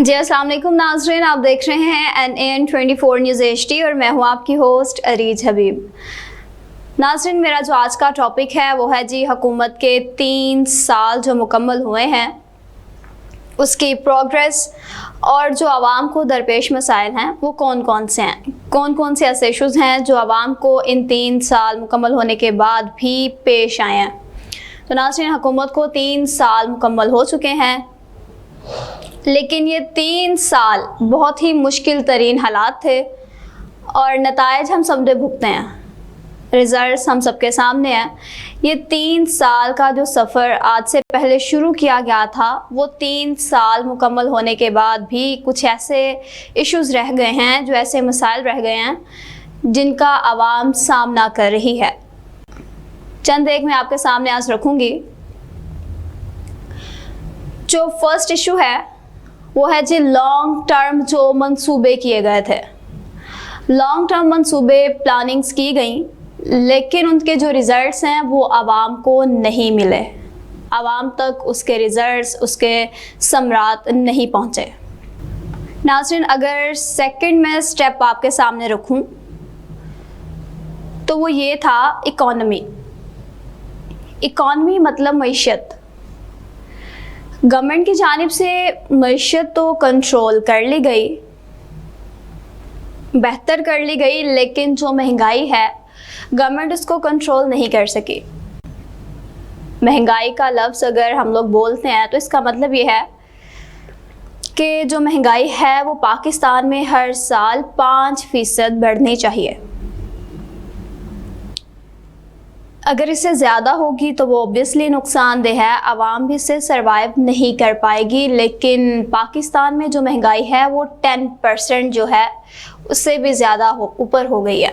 जी अस्सलाम वालेकुम नाज़रीन, आप देख रहे हैं NAN24 न्यूज़ HD और मैं हूं आपकी होस्ट अरीज हबीब। नाज़रीन, मेरा जो आज का टॉपिक है वो है जी हुकूमत के 3 साल जो मुकम्मल हुए हैं उसकी प्रोग्रेस और जो आवाम को दरपेश मसाइल हैं वो कौन कौन से हैं, कौन कौन से ऐसे इशूज़ हैं जो आवाम को इन 3 साल मुकम्मल होने के बाद भी पेश आए हैं। तो नाज़रीन, हुकूमत को 3 साल मुकम्मल हो चुके हैं, लेकिन ये 3 साल बहुत ही मुश्किल तरीन हालात थे और नतायज हम सब ने भुगते हैं, रिज़ल्ट्स हम सबके सामने हैं। ये 3 साल का जो सफ़र आज से पहले शुरू किया गया था वो 3 साल मुकम्मल होने के बाद भी कुछ ऐसे इश्यूज़ रह गए हैं, जो ऐसे मसाइल रह गए हैं जिनका आवाम सामना कर रही है। चंद एक मैं आपके सामने आज रखूँगी। जो फर्स्ट इशू है वो है जी लॉन्ग टर्म जो मंसूबे किए गए थे। लॉन्ग टर्म मंसूबे प्लानिंग्स की गई, लेकिन उनके जो रिज़ल्ट्स हैं वो आवाम को नहीं मिले, आवाम तक उसके रिज़ल्ट्स, उसके समरात नहीं पहुँचे। नाज़रीन, अगर सेकंड में स्टेप आपके सामने रखूं तो वो ये था इकॉनमी। इकॉनमी मतलब मईशत। गवर्नमेंट की जानिब से मईशत तो कंट्रोल कर ली गई, बेहतर कर ली गई, लेकिन जो महंगाई है गवर्नमेंट उसको कंट्रोल नहीं कर सकी। महंगाई का लफ्ज़ अगर हम लोग बोलते हैं तो इसका मतलब ये है कि जो महंगाई है वो पाकिस्तान में हर साल 5% बढ़नी चाहिए। अगर इससे ज़्यादा होगी तो वो ऑब्वियसली नुकसानदेह है, आवाम भी इससे सरवाइव नहीं कर पाएगी। लेकिन पाकिस्तान में जो महंगाई है वो 10% जो है उससे भी ज़्यादा ऊपर हो गई है,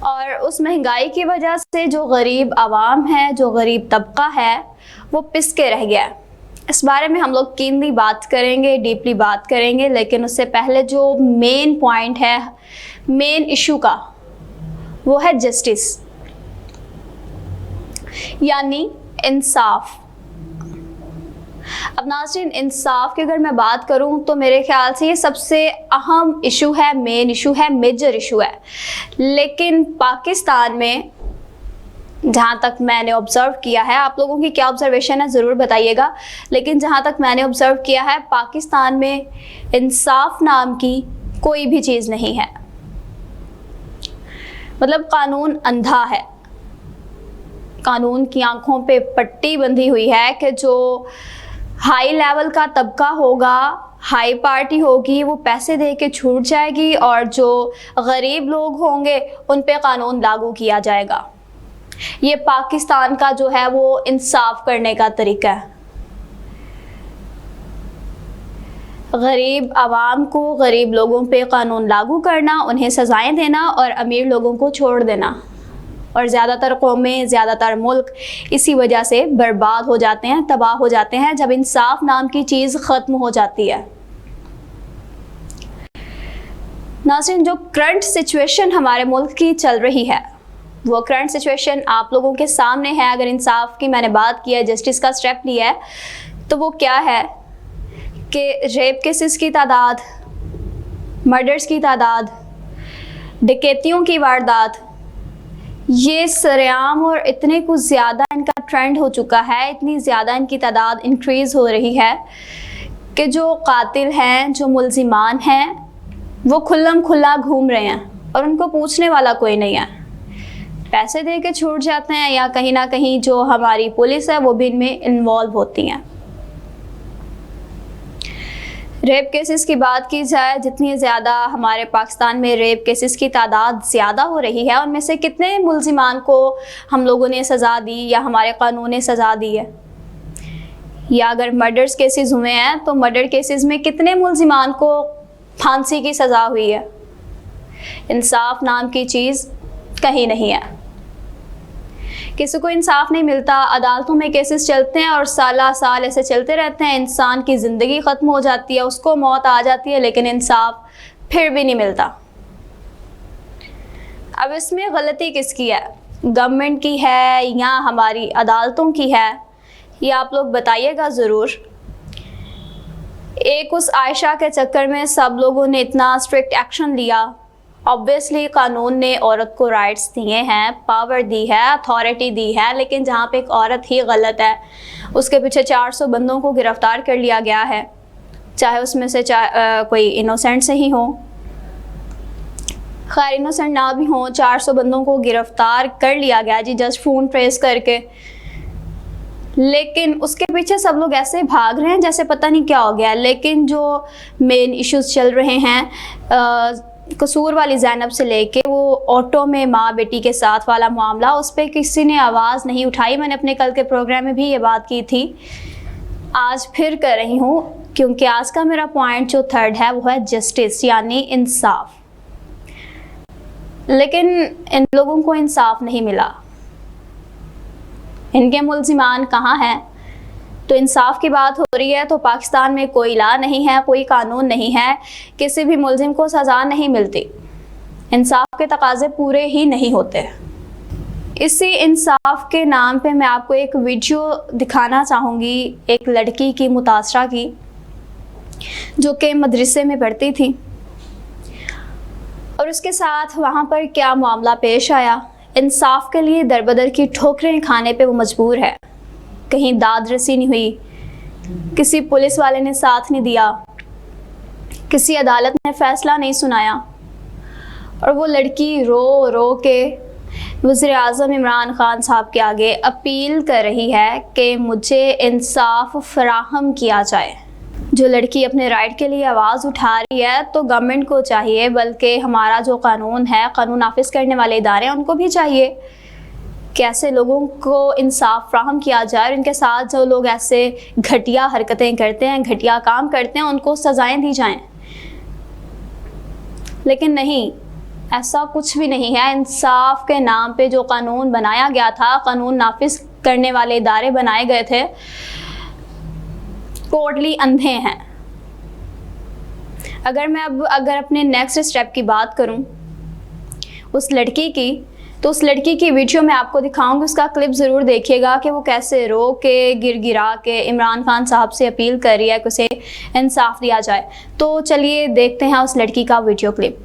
और उस महंगाई की वजह से जो गरीब आवाम है, जो गरीब तबका है, वो पिसके रह गया है। इस बारे में हम लोग कीमती बात करेंगे, डीपली बात करेंगे, लेकिन उससे पहले जो मेन पॉइंट है, मेन इशू का, वो है जस्टिस, यानी इंसाफ। अब नाज़रीन, इंसाफ की अगर मैं बात करूं तो मेरे ख्याल से ये सबसे अहम इशू है, मेन इशू है, मेजर इशू है। लेकिन पाकिस्तान में जहाँ तक मैंने ऑब्ज़र्व किया है, आप लोगों की क्या ऑब्ज़र्वेशन है ज़रूर बताइएगा, लेकिन जहाँ तक मैंने ऑब्ज़र्व किया है पाकिस्तान में इंसाफ नाम की कोई भी चीज़ नहीं है। मतलब कानून अंधा है, कानून की आंखों पे पट्टी बंधी हुई है कि जो हाई लेवल का तबका होगा, हाई पार्टी होगी, वो पैसे दे के छूट जाएगी, और जो गरीब लोग होंगे उन पे कानून लागू किया जाएगा। ये पाकिस्तान का जो है वो इंसाफ करने का तरीका है। गरीब आवाम को, गरीब लोगों पे कानून लागू करना, उन्हें सज़ाएं देना और अमीर लोगों को छोड़ देना। और ज़्यादातर कौमें, ज़्यादातर मुल्क इसी वजह से बर्बाद हो जाते हैं, तबाह हो जाते हैं, जब इंसाफ नाम की चीज़ ख़त्म हो जाती है। नाज़रीन, जो करंट सिचुएशन हमारे मुल्क की चल रही है वो करंट सिचुएशन आप लोगों के सामने है। अगर इंसाफ की मैंने बात की है, जस्टिस का स्टेप लिया है, तो वो क्या है कि रेप केसेस की तादाद, मर्डर्स की तादाद, डकैतियों की वारदात, ये सरेआम और इतने कुछ ज़्यादा इनका ट्रेंड हो चुका है, इतनी ज़्यादा इनकी तादाद इंक्रीज़ हो रही है कि जो कातिल हैं, जो मुल्ज़िमान हैं, वो खुल्लम खुल्ला घूम रहे हैं और उनको पूछने वाला कोई नहीं है। पैसे दे के छूट जाते हैं, या कहीं ना कहीं जो हमारी पुलिस है वो भी इनमें इन्वॉल्व होती हैं। रेप केसेस की बात की जाए, जितनी ज़्यादा हमारे पाकिस्तान में रेप केसेस की तादाद ज़्यादा हो रही है, उनमें से कितने मुल्ज़िमान को हम लोगों ने सज़ा दी या हमारे कानून ने सज़ा दी है? या अगर मर्डर्स केसेस हुए हैं तो मर्डर केसेस में कितने मुल्ज़िमान को फांसी की सज़ा हुई है? इंसाफ नाम की चीज़ कहीं नहीं है, किसी को इंसाफ नहीं मिलता। अदालतों में केसेस चलते हैं और साला साल ऐसे चलते रहते हैं, इंसान की ज़िंदगी ख़त्म हो जाती है, उसको मौत आ जाती है, लेकिन इंसाफ फिर भी नहीं मिलता। अब इसमें गलती किसकी है? गवर्नमेंट की है या हमारी अदालतों की है? ये आप लोग बताइएगा ज़रूर। एक उस आयशा के चक्कर में सब लोगों ने इतना स्ट्रिक्ट एक्शन लिया। ऑब्वियसली कानून ने औरत को राइट्स दिए हैं, पावर दी है, अथॉरिटी दी है, लेकिन जहाँ पे एक औरत ही गलत है उसके पीछे 400 बंदों को गिरफ्तार कर लिया गया है, चाहे उसमें से कोई इनोसेंट से ही हो, खैर इनोसेंट ना भी हो, 400 बंदों को गिरफ्तार कर लिया गया जी जस्ट फ़ोन ट्रेस करके। लेकिन उसके पीछे सब लोग ऐसे भाग रहे हैं जैसे पता नहीं क्या हो गया। लेकिन जो मेन इश्यूज चल रहे हैं, कसूर वाली ज़ैनब से लेके वो ऑटो में माँ बेटी के साथ वाला मामला, उस पर किसी ने आवाज़ नहीं उठाई। मैंने अपने कल के प्रोग्राम में भी ये बात की थी, आज फिर कर रही हूँ, क्योंकि आज का मेरा पॉइंट जो थर्ड है वो है जस्टिस, यानी इंसाफ। लेकिन इन लोगों को इंसाफ नहीं मिला। इनके मुल्जिमान कहाँ हैं? तो इंसाफ की बात हो रही है तो पाकिस्तान में कोई लॉ नहीं है, कोई कानून नहीं है, किसी भी मुल्जिम को सज़ा नहीं मिलती, इंसाफ के तकाजे पूरे ही नहीं होते। इसी इंसाफ के नाम पे मैं आपको एक वीडियो दिखाना चाहूँगी एक लड़की की, मुतासरा की, जो कि मदरसे में पढ़ती थी और उसके साथ वहाँ पर क्या मामला पेश आया। इंसाफ के लिए दरबदर की ठोकरें खाने पे वो मजबूर है। कहीं दाद रसी नहीं हुई, किसी पुलिस वाले ने साथ नहीं दिया, किसी अदालत ने फैसला नहीं सुनाया, और वो लड़की रो रो के वज़ीर आज़म इमरान खान साहब के आगे अपील कर रही है कि मुझे इंसाफ फराहम किया जाए। जो लड़की अपने राइट के लिए आवाज़ उठा रही है तो गवर्नमेंट को चाहिए, बल्कि हमारा जो कानून है, कानून नाफिज करने वाले इदारे हैं, उनको भी चाहिए कि ऐसे लोगों को इंसाफ फराहम किया जाए और इनके साथ जो लोग ऐसे घटिया हरकतें करते हैं, घटिया काम करते हैं, उनको सज़ाएं दी जाएं। लेकिन नहीं, ऐसा कुछ भी नहीं है। इंसाफ के नाम पे जो कानून बनाया गया था, कानून नाफिज करने वाले इदारे बनाए गए थे, टोटली अंधे हैं। अगर मैं अगर अपने नेक्स्ट स्टेप की बात करूं उस लड़की की, तो उस लड़की की वीडियो मैं आपको दिखाऊंगी, उसका क्लिप ज़रूर देखिएगा कि वो कैसे रो के गिरा के इमरान खान साहब से अपील कर रही है कि उसे इंसाफ दिया जाए। तो चलिए देखते हैं उस लड़की का वीडियो क्लिप।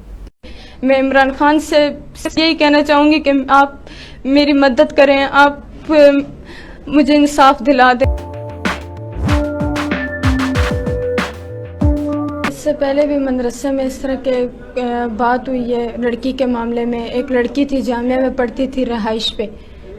मैं इमरान खान से यही कहना चाहूँगी कि आप मेरी मदद करें, आप मुझे इंसाफ दिला दें। इससे पहले भी मदरसे में इस तरह के बात हुई है लड़की के मामले में। एक लड़की थी, जामिया में पढ़ती थी, रहाइश पे,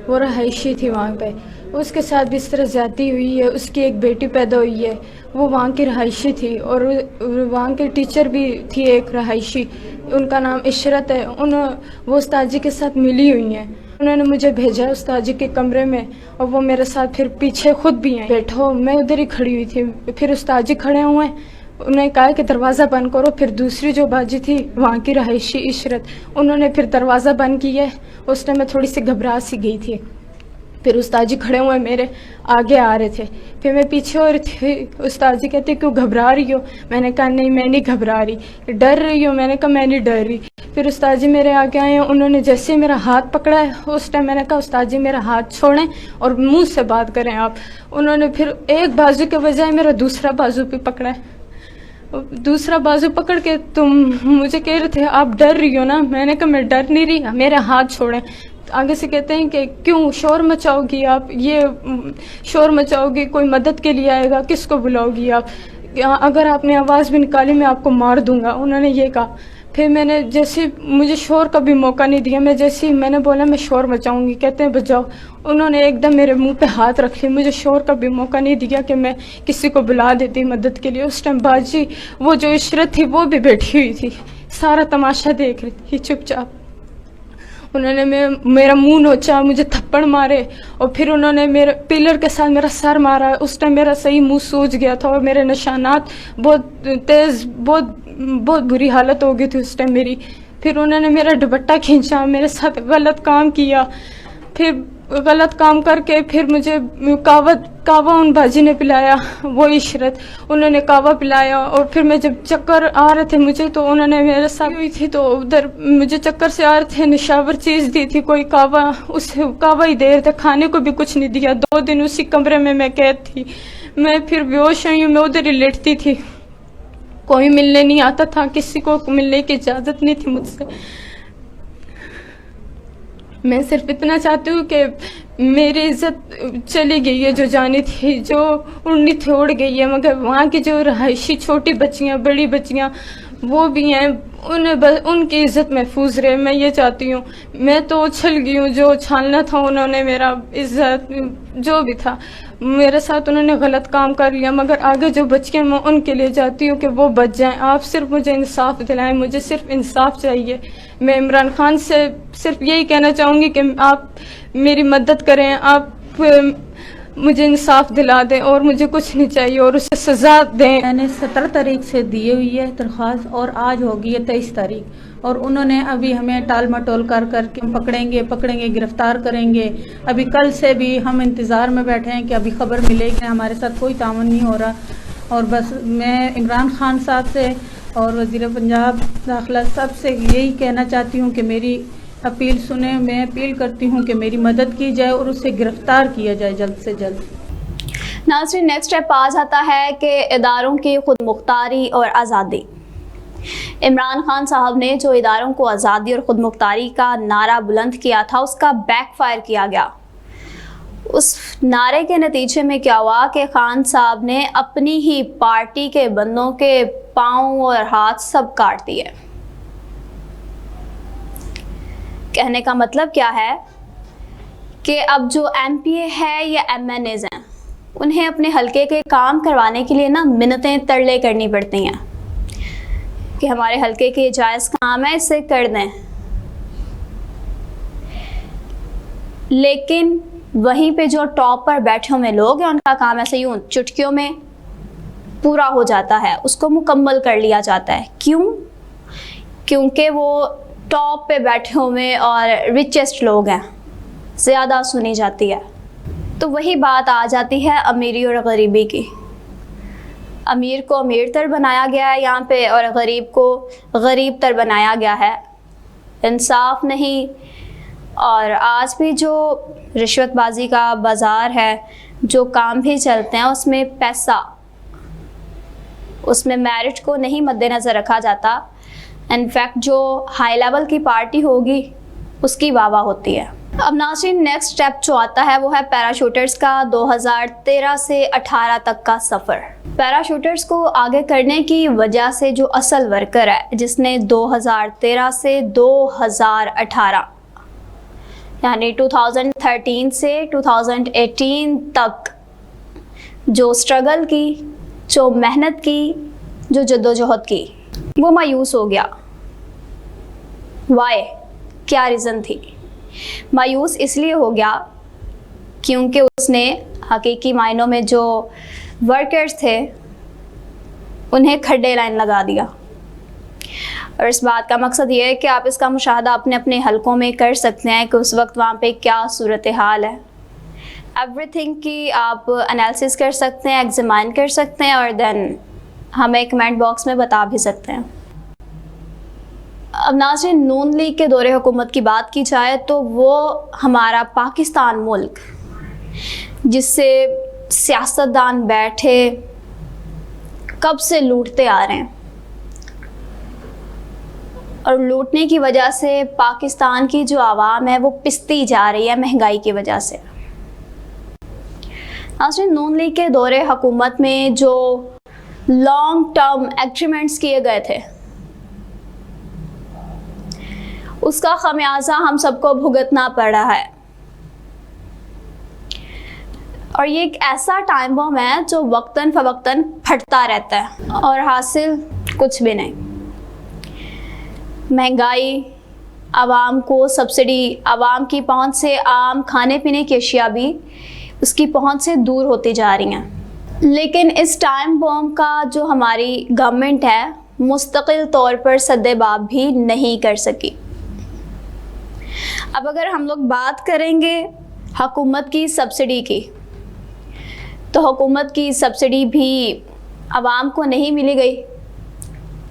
वो रहायशी थी वहाँ पे, उसके साथ भी इस तरह ज्यादती हुई है। उसकी एक बेटी पैदा हुई है, वो वहाँ की रहायशी थी, और वहाँ के टीचर भी थी एक रहायशी, उनका नाम इशरत है। वो उस्ताद जी के साथ मिली हुई हैं। उन्होंने मुझे भेजा उस्ताद जी के कमरे में, और वो मेरे साथ फिर पीछे खुद भी हैं। बैठो, मैं उधर ही खड़ी हुई थी, फिर उस्ताद जी खड़े हुए हैं, उन्होंने कहा कि दरवाज़ा बंद करो। फिर दूसरी जो बाजी थी वहाँ की रहायशी इशरत, उन्होंने फिर दरवाज़ा बंद किया। उस टाइम मैं थोड़ी सी घबरा सी गई थी। फिर उस्ताद जी खड़े हुए मेरे आगे आ रहे थे, फिर मैं पीछे हो रही थी। उस्ताद जी कहते क्यों घबरा रही हो? मैंने कहा नहीं, मैं नहीं घबरा रही। डर रही हो? मैंने कहा मैं नहीं डर रही। फिर उस्ताद जी मेरे आगे आए, उन्होंने जैसे ही मेरा हाथ पकड़ा है, उस टाइम मैंने कहा उस्ताद जी मेरा हाथ छोड़ें और मुँह से बात करें आप। उन्होंने फिर एक बाजू के बजाय मेरा दूसरा बाजू भी पकड़ा है। दूसरा बाजू पकड़ के तुम मुझे कह रहे थे आप डर रही हो ना? मैंने कहा मैं डर नहीं रही, मेरे हाथ छोड़ें। आगे से कहते हैं कि क्यों शोर मचाओगी आप, ये शोर मचाओगी, कोई मदद के लिए आएगा, किसको बुलाओगी आप? अगर आपने आवाज़ भी निकाली मैं आपको मार दूंगा, उन्होंने ये कहा। फिर मैंने जैसे मुझे शोर का भी मौका नहीं दिया, मैं जैसे ही मैंने बोला मैं शोर मचाऊंगी, कहते हैं बजाओ। उन्होंने एकदम मेरे मुंह पे हाथ रख लिया, मुझे शोर का भी मौका नहीं दिया कि मैं किसी को बुला देती मदद के लिए। उस टाइम बाजी वो जो इशरत थी वो भी बैठी हुई थी, सारा तमाशा देख रही थी चुपचाप। उन्होंने मेरा मुंह नोचा, मुझे थप्पड़ मारे, और फिर उन्होंने मेरे पिलर के साथ मेरा सर मारा। उस टाइम मेरा सही मुंह सूज गया था और मेरे निशानात बहुत तेज, बहुत बुरी हालत हो गई थी उस टाइम मेरी। फिर उन्होंने मेरा दुपट्टा खींचा, मेरे साथ गलत काम किया। फिर गलत काम करके फिर मुझे कावा उन बाजी ने पिलाया, वो इशरत, उन्होंने कावा पिलाया। और फिर मैं जब चक्कर आ रहे थे मुझे, तो उन्होंने मेरे साथ हुई थी, तो उधर मुझे चक्कर से आ रहे थे, निशावर चीज़ दी थी कोई कावा, उस कावा ही दे रहे थे, खाने को भी कुछ नहीं दिया। 2 दिन उसी कमरे में मैं कैद थी। मैं फिर बेहोश हुई हूँ, मैं उधर ही लेटती थी। कोई मिलने नहीं आता था, किसी को मिलने की इजाज़त नहीं थी मुझसे। मैं सिर्फ इतना चाहती हूँ कि मेरी इज्जत चली गई है, जो जानी थी, जो उड़नी थी उड़ गई है, मगर वहाँ की जो रहायशी छोटी बच्चियाँ, बड़ी बच्चियाँ वो भी हैं, उनकी इज्जत महफूज रहे। मैं ये चाहती हूँ। मैं तो उछल गई हूँ, जो उछालना था उन्होंने मेरा इज्जत जो भी था मेरे साथ उन्होंने गलत काम कर लिया, मगर आगे जो बच्चियाँ, मैं उनके लिए चाहती हूँ कि वो बच जाएं। आप सिर्फ मुझे इंसाफ दिलाएं, मुझे सिर्फ इंसाफ चाहिए। मैं इमरान खान से सिर्फ यही कहना चाहूँगी कि आप मेरी मदद करें, आप मुझे इंसाफ दिला दें और मुझे कुछ नहीं चाहिए और उसे सज़ा दें। मैंने 17 तारीख से दिए हुई है दरख्वास्त और आज होगी है 23 तारीख, और उन्होंने अभी हमें टाल मटोल कर के पकड़ेंगे गिरफ्तार करेंगे। अभी कल से भी हम इंतज़ार में बैठे हैं कि अभी खबर मिलेगी। हमारे साथ कोई तामन नहीं हो रहा। और बस मैं इमरान खान साहब से और वज़ीर पंजाब दाखिला साहब से यही कहना चाहती हूँ कि मेरी अपील सुने। मैं अपील करती हूँ कि मेरी मदद की जाए और उसे गिरफ्तार किया जाए जल्द से जल्द। नाज़रीन, नेक्स्ट स्टेप आ जाता है कि इदारों की खुद मुख्तारी और आज़ादी। इमरान खान साहब ने जो इदारों को आज़ादी और खुद मुख्तारी का नारा बुलंद किया था, उसका बैकफायर किया गया। उस नारे के नतीजे में क्या हुआ कि खान साहब ने अपनी ही पार्टी के बंदों के पाँव और हाथ सब काट दिए। कहने का मतलब क्या है कि अब जो एमपीए है या एमएनएज हैं, उन्हें अपने हलके के काम करवाने के लिए ना मिन्नतें तरले करनी पड़ती हैं कि हमारे हलके के जायज़ काम है, इसे कर दें। लेकिन वहीं पे जो टॉप पर बैठे हुए लोग हैं, उनका काम ऐसे यूं चुटकियों में पूरा हो जाता है, उसको मुकम्मल कर लिया जाता है। क्यों? क्योंकि वो टॉप पे बैठे हुए और रिचेस्ट लोग हैं, ज़्यादा सुनी जाती है। तो वही बात आ जाती है अमीरी और गरीबी की। अमीर को अमीर तर बनाया गया है यहाँ पे और गरीब को गरीब तर बनाया गया है। इंसाफ नहीं। और आज भी जो रिश्वतबाजी का बाज़ार है, जो काम भी चलते हैं, उसमें पैसा, उसमें मेरिट को नहीं मद्देनज़र रखा जाता। इनफैक्ट जो हाई लेवल की पार्टी होगी उसकी वाह होती है। अब नाज़रीन, नेक्स्ट स्टेप जो आता है वो है पैराशूटर्स का 2013 से 18 तक का सफ़र। पैराशूटर्स को आगे करने की वजह से जो असल वर्कर है, जिसने 2013 से 2018 यानी 2013 से 2018 तक जो स्ट्रगल की, जो मेहनत की, जो जद्दोजहद की, वो मायूस हो गया। वाई? क्या रीज़न थी? मायूस इसलिए हो गया क्योंकि उसने हकीकी मायनों में जो वर्कर्स थे उन्हें खड्डे लाइन लगा दिया। और इस बात का मकसद ये है कि आप इसका मुशाहदा अपने अपने हलकों में कर सकते हैं कि उस वक्त वहाँ पे क्या सूरत हाल है। एवरीथिंग की आप एनालिसिस कर सकते हैं, एग्जामिन कर सकते हैं और देन हमें कमेंट बॉक्स में बता भी सकते हैं। अब नाज़रीन, नून लीग के दौरे हुकूमत की बात की जाए तो वो हमारा पाकिस्तान मुल्क, जिससे सियासतदान बैठे कब से लूटते आ रहे हैं और लूटने की वजह से पाकिस्तान की जो आवाम है वो पिसती जा रही है महंगाई की वजह से। नाज़रीन, नून लीग के दौरे हुकूमत में जो लॉन्ग टर्म एग्रीमेंट्स किए गए थे, उसका खमियाजा हम सबको भुगतना पड़ रहा है। और ये एक ऐसा टाइम बम है जो वक्तन फवक्तन फटता रहता है और हासिल कुछ भी नहीं। महंगाई, आवाम को सब्सिडी, आवाम की पहुंच से आम खाने पीने की अशिया भी उसकी पहुंच से दूर होती जा रही हैं। लेकिन इस टाइम बम का जो हमारी गवर्नमेंट है मुस्तकिल तौर पर सद्देबाब भी नहीं कर सकी। अब अगर हम लोग बात करेंगे हुकूमत की सब्सिडी की, तो हुकूमत की सब्सिडी भी आवाम को नहीं मिली गई।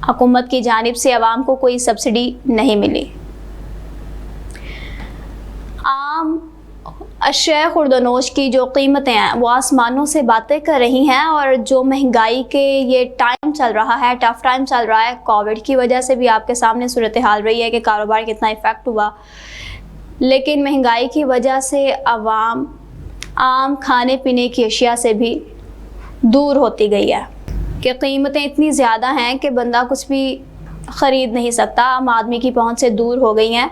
हुकूमत की जानिब से आवाम को कोई सब्सिडी नहीं मिली। आम अशया खुर्दनोश की जो कीमतें हैं वो आसमानों से बातें कर रही हैं। और जो महंगाई के ये टाइम चल रहा है, टफ़ टाइम चल रहा है, कोविड की वजह से भी आपके सामने सूरत हाल रही है कि कारोबार कितना इफ़ेक्ट हुआ। लेकिन महंगाई की वजह से आवाम आम खाने पीने की अशिया से भी दूर होती गई है कि कीमतें इतनी ज़्यादा हैं कि बंदा कुछ भी ख़रीद नहीं सकता, आम आदमी की पहुंच से दूर हो गई हैं।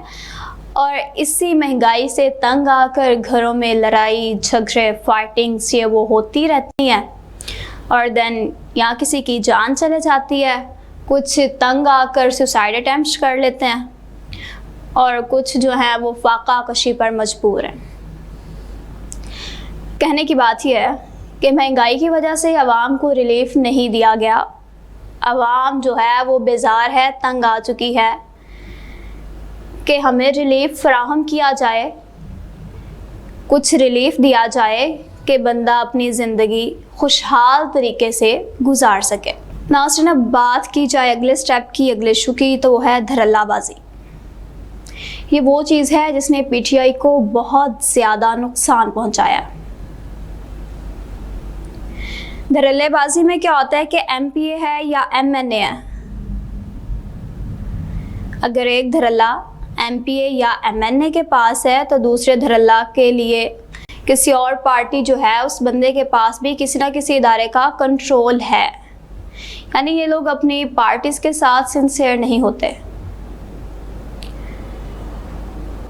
और इसी महंगाई से तंग आकर घरों में लड़ाई झगड़े फाइटिंग्स ये वो होती रहती हैं। और देन यहाँ किसी की जान चले जाती है, कुछ तंग आकर सुसाइड अटेम्प्ट कर लेते हैं, और कुछ जो है वो फाका कशी पर मजबूर हैं। कहने की बात यह है कि महंगाई की वजह से आवाम को रिलीफ नहीं दिया गया। आवाम जो है वो बेजार है, तंग आ चुकी है कि हमें रिलीफ फराहम किया जाए, कुछ रिलीफ दिया जाए कि बंदा अपनी ज़िंदगी खुशहाल तरीके से गुजार सके। नाज़रीन, अब बात की जाए अगले स्टेप की, अगले इशू की, तो वो है धड़ल्लाबाजी। ये वो चीज़ है जिसने पीटीआई को बहुत ज़्यादा नुकसान पहुंचाया। धड़ल्लेबाजी में क्या होता है कि एमपीए है या एमएनए है, अगर एक धड़ल्ला एमपीए या एमएनए के पास है तो दूसरे धड़ल्ला के लिए किसी और पार्टी जो है उस बंदे के पास भी किसी ना किसी इदारे का कंट्रोल है। यानी ये लोग अपनी पार्टीज के साथ सिंसियर नहीं होते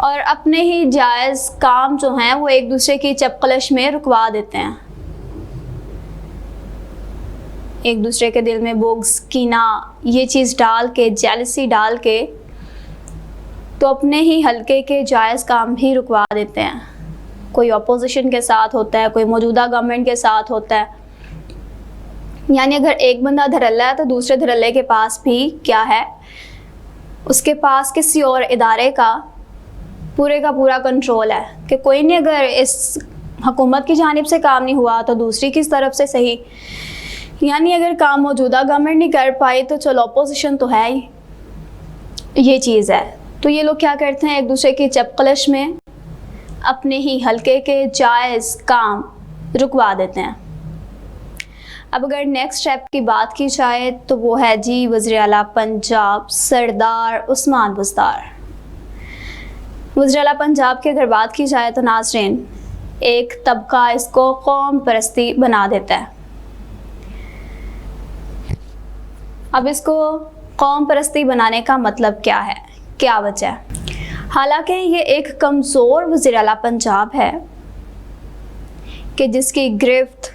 और अपने ही जायज़ काम जो हैं वो एक दूसरे की चपकलश में रुकवा देते हैं। एक दूसरे के दिल में बुग्स, कीना, ये चीज़ डाल के, जेलसी डाल के तो अपने ही हल्के के जायज़ काम भी रुकवा देते हैं। कोई अपोजिशन के साथ होता है, कोई मौजूदा गवर्नमेंट के साथ होता है। यानी अगर एक बंदा धड़ल्ला है तो दूसरे धड़ल्ले के पास भी क्या है, उसके पास किसी और इदारे का पूरा कंट्रोल है कि कोई नहीं, अगर इस हुकूमत की जानिब से काम नहीं हुआ तो दूसरी किस तरफ से सही। यानी अगर काम मौजूदा गवर्नमेंट नहीं कर पाई तो चलो अपोजिशन तो है ही, ये चीज़ है। तो ये लोग क्या करते हैं, एक दूसरे की चपकलश में अपने ही हल्के के जायज़ काम रुकवा देते हैं। अब अगर नेक्स्ट स्टेप की बात की जाए तो वो है जी वज़ीर आला पंजाब सरदार उस्मान बुज़दार। वज़ीर आला पंजाब की अगर बात की जाए तो नाज़रीन, एक तबका इसको कौम परस्ती बना देता है। अब इसको कौम परस्ती बनाने का मतलब क्या है, क्या वजह है? हालांकि ये एक कमज़ोर वज़ीर आला पंजाब है कि जिसकी गिरफ्त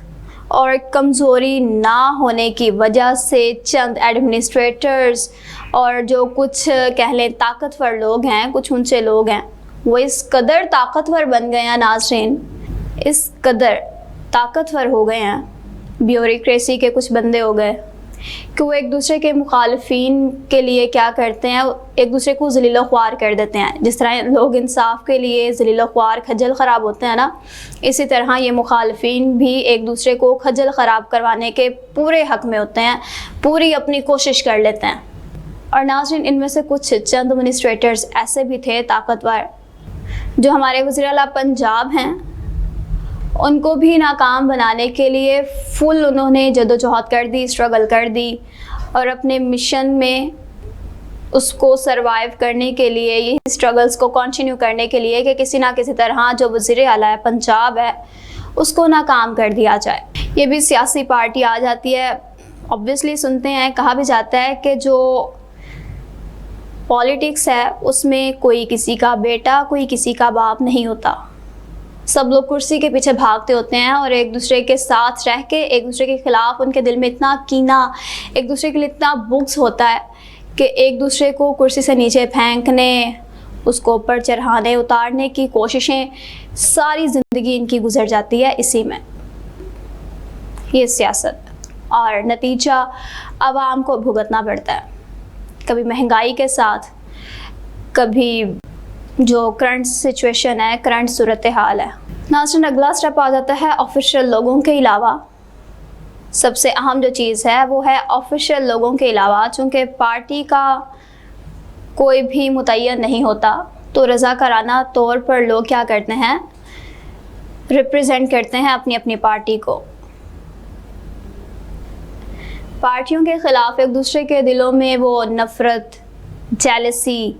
और कमज़ोरी ना होने की वजह से चंद एडमिनिस्ट्रेटर्स और जो कुछ कह लें ताकतवर लोग हैं, कुछ ऊंचे लोग हैं, वो इस कदर ताकतवर बन गए हैं नाज़रीन, इस कदर ताकतवर हो गए हैं, ब्यूरोक्रेसी के कुछ बंदे हो गए कि वो एक दूसरे के मुखालफीन के लिए क्या करते हैं, एक दूसरे को ज़लील ख्वार कर देते हैं। जिस तरह लोग इंसाफ के लिए ज़लील ख्वार खजल ख़राब होते हैं ना, इसी तरह ये मुखालफीन भी एक दूसरे को खजल ख़राब करवाने के पूरे हक़ में होते हैं, पूरी अपनी कोशिश कर लेते हैं। और नाज़रीन, इनमें से कुछ चंद एडमिनिस्ट्रेटर्स ऐसे भी थे ताकतवर जो हमारे वज़ीर आला पंजाब हैं, उनको भी नाकाम बनाने के लिए फुल उन्होंने जदोजहद कर दी, स्ट्रगल कर दी और अपने मिशन में उसको सरवाइव करने के लिए, ये स्ट्रगल्स को कंटिन्यू करने के लिए कि किसी ना किसी तरह जो वज़ीर आला पंजाब है उसको नाकाम कर दिया जाए। ये भी सियासी पार्टी आ जाती है। ऑब्वियसली सुनते हैं, कहा भी जाता है कि जो पॉलिटिक्स है उसमें कोई किसी का बेटा, कोई किसी का बाप नहीं होता। सब लोग कुर्सी के पीछे भागते होते हैं और एक दूसरे के साथ रह के एक दूसरे के ख़िलाफ़ उनके दिल में इतना कीना, एक दूसरे के लिए इतना बुग्स होता है कि एक दूसरे को कुर्सी से नीचे फेंकने, उसको ऊपर चढ़ाने उतारने की कोशिशें, सारी ज़िंदगी इनकी गुजर जाती है इसी में, ये सियासत। और नतीजा आवाम को भुगतना पड़ता है, कभी महंगाई के साथ, कभी जो करंट सिचुएशन है, करंट सूरत हाल है। नाज़रीन, अगला स्टेप आ जाता है ऑफिशियल लोगों के अलावा। सबसे अहम जो चीज़ है वो है ऑफिशियल लोगों के अलावा, चूँकि पार्टी का कोई भी मुतय्यन नहीं होता तो रज़ाकाराना तौर पर लोग क्या करते हैं, रिप्रेजेंट करते हैं अपनी अपनी पार्टी को। पार्टियों के ख़िलाफ़ एक दूसरे के दिलों में वो नफ़रत, जेलसी,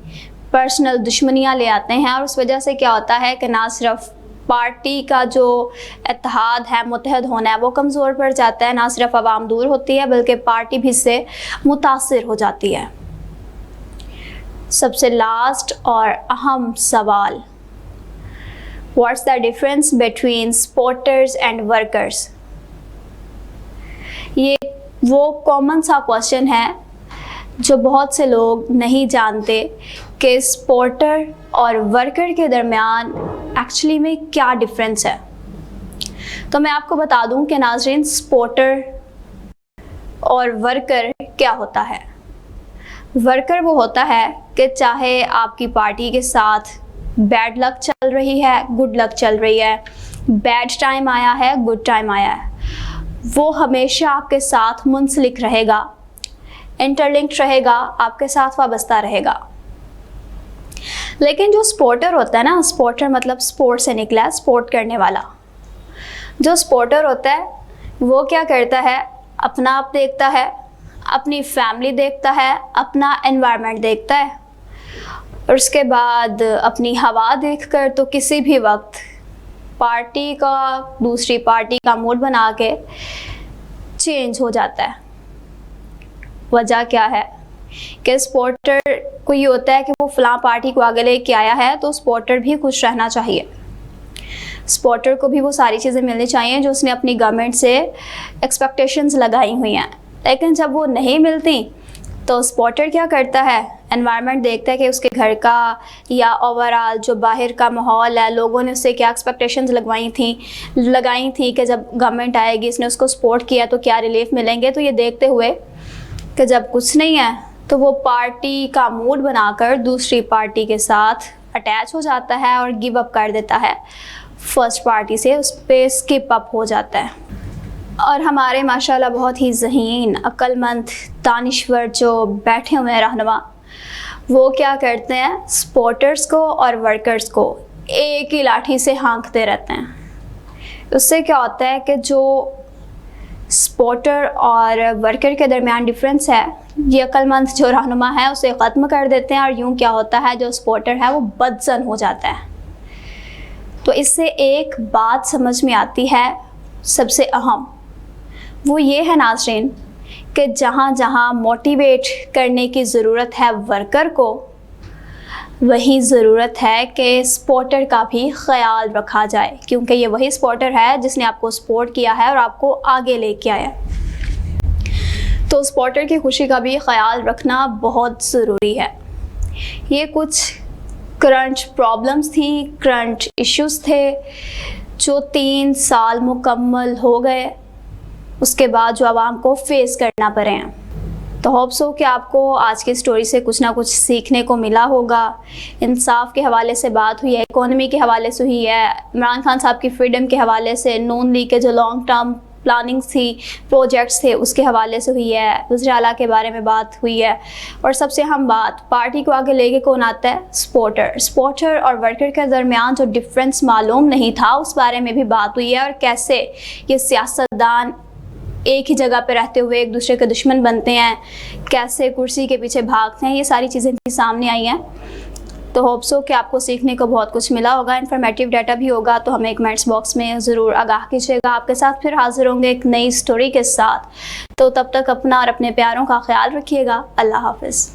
पर्सनल दुश्मनियाँ ले आते हैं, और उस वजह से क्या होता है कि ना सिर्फ पार्टी का जो इत्तेहाद है, मुत्तहद होना है, वो कमज़ोर पड़ जाता है, ना सिर्फ आवाम दूर होती है बल्कि पार्टी भी इससे मुतासिर हो जाती है। सबसे लास्ट और अहम सवाल, what's the difference between supporters and workers? ये वो कॉमन सा क्वेश्चन है जो बहुत से लोग नहीं जानते कि सपोर्टर और वर्कर के दरमियान एक्चुअली में क्या डिफरेंस है। तो मैं आपको बता दूं कि नाज़रीन, सपोर्टर और वर्कर क्या होता है। वर्कर वो होता है कि चाहे आपकी पार्टी के साथ बैड लक चल रही है, गुड लक चल रही है, बैड टाइम आया है, गुड टाइम आया है, वो हमेशा आपके साथ मुंसलिक रहेगा, इंटरलिंक्ड रहेगा, आपके साथ वाबस्ता रहेगा। लेकिन जो सपोर्टर होता है ना, सपोर्टर मतलब स्पोर्ट से निकला है, सपोर्ट करने वाला। जो सपोर्टर होता है वो क्या करता है, अपना आप देखता है, अपनी फैमिली देखता है, अपना एनवायरनमेंट देखता है, और उसके बाद अपनी हवा देखकर तो किसी भी वक्त पार्टी का, दूसरी पार्टी का मूड बना के चेंज हो जाता है। वजह क्या है कि सपोर्टर को ये होता है कि वो फलां पार्टी को आगे लेके आया है, तो सपोर्टर भी खुश रहना चाहिए, सपोर्टर को भी वो सारी चीज़ें मिलनी चाहिए जो उसने अपनी गवर्नमेंट से एक्सपेक्टेशंस लगाई हुई हैं। लेकिन जब वो नहीं मिलती तो सपोर्टर क्या करता है, एनवायरनमेंट देखता है कि उसके घर का या ओवरऑल जो बाहर का माहौल है, लोगों ने उससे क्या एक्सपेक्टेशंस लगाई थी कि जब गवर्नमेंट आएगी, इसने उसको सपोर्ट किया तो क्या रिलीफ मिलेंगे। तो ये देखते हुए कि जब कुछ नहीं है तो वो पार्टी का मूड बनाकर दूसरी पार्टी के साथ अटैच हो जाता है और गिव अप कर देता है, फर्स्ट पार्टी से उस पर स्किप अप हो जाता है। और हमारे माशाल्लाह बहुत ही ज़हीन, अक्लमंद, दानिश्वर जो बैठे हुए हैं रहनुमा, वो क्या करते हैं, सपोर्टर्स को और वर्कर्स को एक ही लाठी से हाँकते रहते हैं। उससे क्या होता है कि जो सपोर्टर और वर्कर के दरमियान डिफरेंस है, ये अक्लमंद जो रहनुमा है उसे ख़त्म कर देते हैं, और यूँ क्या होता है, जो सपोर्टर है वो बदज़न हो जाता है। तो इससे एक बात समझ में आती है सबसे अहम, वो ये है नाज़रीन कि जहाँ जहाँ मोटिवेट करने की ज़रूरत है वर्कर को, वही ज़रूरत है कि सपोर्टर का भी ख्याल रखा जाए, क्योंकि ये वही सपोर्टर है जिसने आपको सपोर्ट किया है और आपको आगे लेके आया। तो सपोर्टर की खुशी का भी ख्याल रखना बहुत ज़रूरी है। ये कुछ करंट प्रॉब्लम्स थी, करंट इश्यूज़ थे जो 3 साल मुकम्मल हो गए, उसके बाद जो आवाम को फेस करना पड़े हैं। तो होप सो कि आपको आज की स्टोरी से कुछ ना कुछ सीखने को मिला होगा। इंसाफ के हवाले से बात हुई है, इकोनॉमी के हवाले से हुई है, इमरान खान साहब की फ्रीडम के हवाले से, नून लीग के जो लॉन्ग टर्म प्लानिंग्स थी, प्रोजेक्ट्स थे, उसके हवाले से हुई है, वज़ीर आला के बारे में बात हुई है, और सबसे अहम बात, पार्टी को आगे लेके कौन आता है, सपोर्टर और वर्कर के दरमियान जो डिफरेंस मालूम नहीं था उस बारे में भी बात हुई है, और कैसे ये सियासतदान एक ही जगह पे रहते हुए एक दूसरे के दुश्मन बनते हैं, कैसे कुर्सी के पीछे भागते हैं, ये सारी चीज़ें भी सामने आई हैं। तो होप सो कि आपको सीखने को बहुत कुछ मिला होगा, इन्फॉर्मेटिव डाटा भी होगा। तो हमें कमेंट्स बॉक्स में ज़रूर आगाह कीजिएगा। आपके साथ फिर हाजिर होंगे एक नई स्टोरी के साथ। तो तब तक अपना और अपने प्यारों का ख्याल रखिएगा। अल्लाह हाफ़िज़।